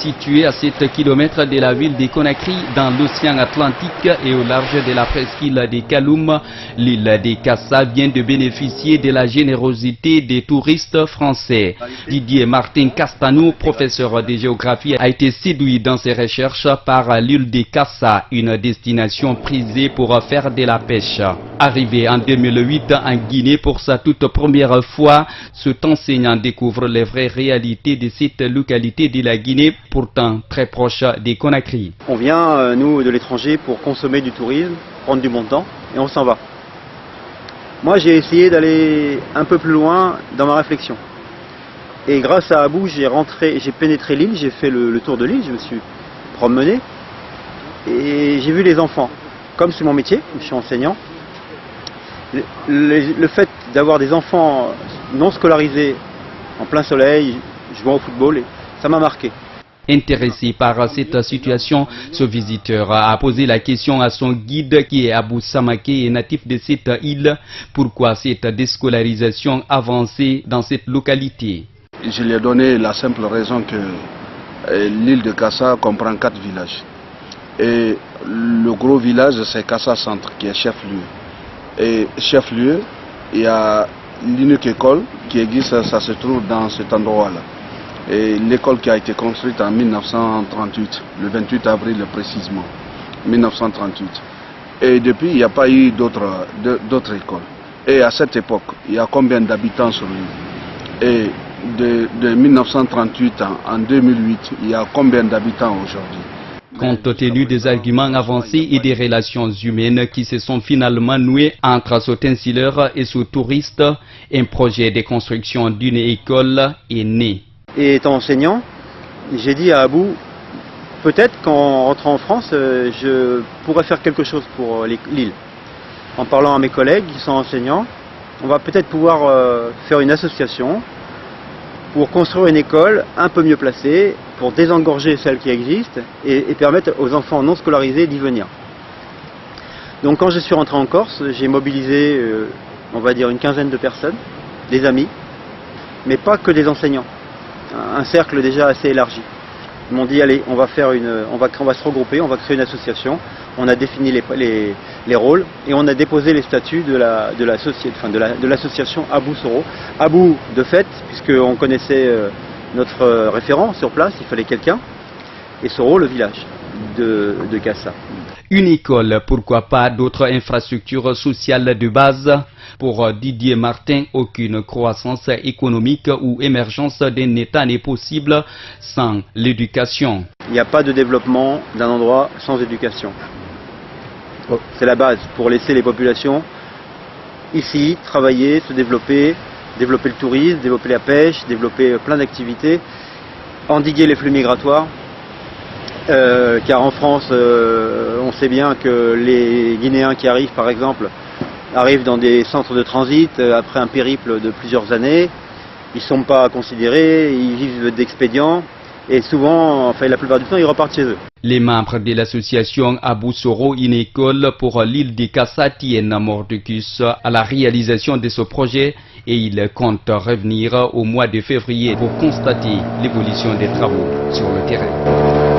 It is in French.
située à 7 km de la ville de Conakry dans l'océan Atlantique et au large de la presqu'île de Kaloum, l'île de Kassa vient de bénéficier de la générosité des touristes français. Didier Martin Castanou, professeur de géographie, a été séduit dans ses recherches par l'île de Kassa, une destination prisée pour faire de la pêche. Arrivé en 2008 en Guinée pour sa toute première fois, cet enseignant découvre les vraies réalités de cette localité de la Guinée, pourtant très proche des Conakry. On vient, nous, de l'étranger pour consommer du tourisme, prendre du bon temps, et on s'en va. Moi, j'ai essayé d'aller un peu plus loin dans ma réflexion. Et grâce à Abou, j'ai pénétré l'île, j'ai fait le tour de l'île, je me suis promené, et j'ai vu les enfants. Comme c'est mon métier, je suis enseignant, le fait d'avoir des enfants non scolarisés en plein soleil, jouant au football, ça m'a marqué. Intéressé par cette situation, ce visiteur a posé la question à son guide qui est Abou Samaké, natif de cette île. Pourquoi cette déscolarisation avancée dans cette localité? Je lui ai donné la simple raison que l'île de Kassa comprend 4 villages. Et le gros village, c'est Kassa Centre, qui est chef-lieu. Et chef-lieu, il y a l'unique école qui existe, ça se trouve dans cet endroit-là. Et l'école qui a été construite en 1938, le 28 avril précisément, 1938. Et depuis, il n'y a pas eu d'autres écoles. Et à cette époque, il y a combien d'habitants sur l'île? Et de 1938 en 2008, il y a combien d'habitants aujourd'hui? Compte tenu des arguments avancés et des relations humaines qui se sont finalement nouées entre cet insulaire et ce touriste, un projet de construction d'une école est né. Et étant enseignant, j'ai dit à Abou, peut-être qu'en rentrant en France, je pourrais faire quelque chose pour l'île. En parlant à mes collègues qui sont enseignants, on va peut-être pouvoir faire une association pour construire une école un peu mieux placée, pour désengorger celle qui existe et permettre aux enfants non scolarisés d'y venir. Donc quand je suis rentré en Corse, j'ai mobilisé, on va dire, une quinzaine de personnes, des amis, mais pas que des enseignants, un cercle déjà assez élargi. Ils m'ont dit, allez, on va se regrouper, on va créer une association. On a défini les rôles et on a déposé les statuts de l'association Abou Soro. Abou, de fait, puisqu'on connaissait notre référent sur place, il fallait quelqu'un, et Soro, le village de Kassa. Une école, pourquoi pas d'autres infrastructures sociales de base? Pour Didier Martin, aucune croissance économique ou émergence d'un État n'est possible sans l'éducation. Il n'y a pas de développement d'un endroit sans éducation. C'est la base pour laisser les populations ici travailler, se développer le tourisme, développer la pêche, développer plein d'activités, endiguer les flux migratoires. Car en France, on sait bien que les Guinéens qui arrivent, par exemple, arrivent dans des centres de transit après un périple de plusieurs années. Ils ne sont pas considérés, ils vivent d'expédients et souvent, enfin la plupart du temps, ils repartent chez eux. Les membres de l'association Abou Soro, une école pour l'île de Kassa, tiennent mordicus à la réalisation de ce projet et ils comptent revenir au mois de février pour constater l'évolution des travaux sur le terrain.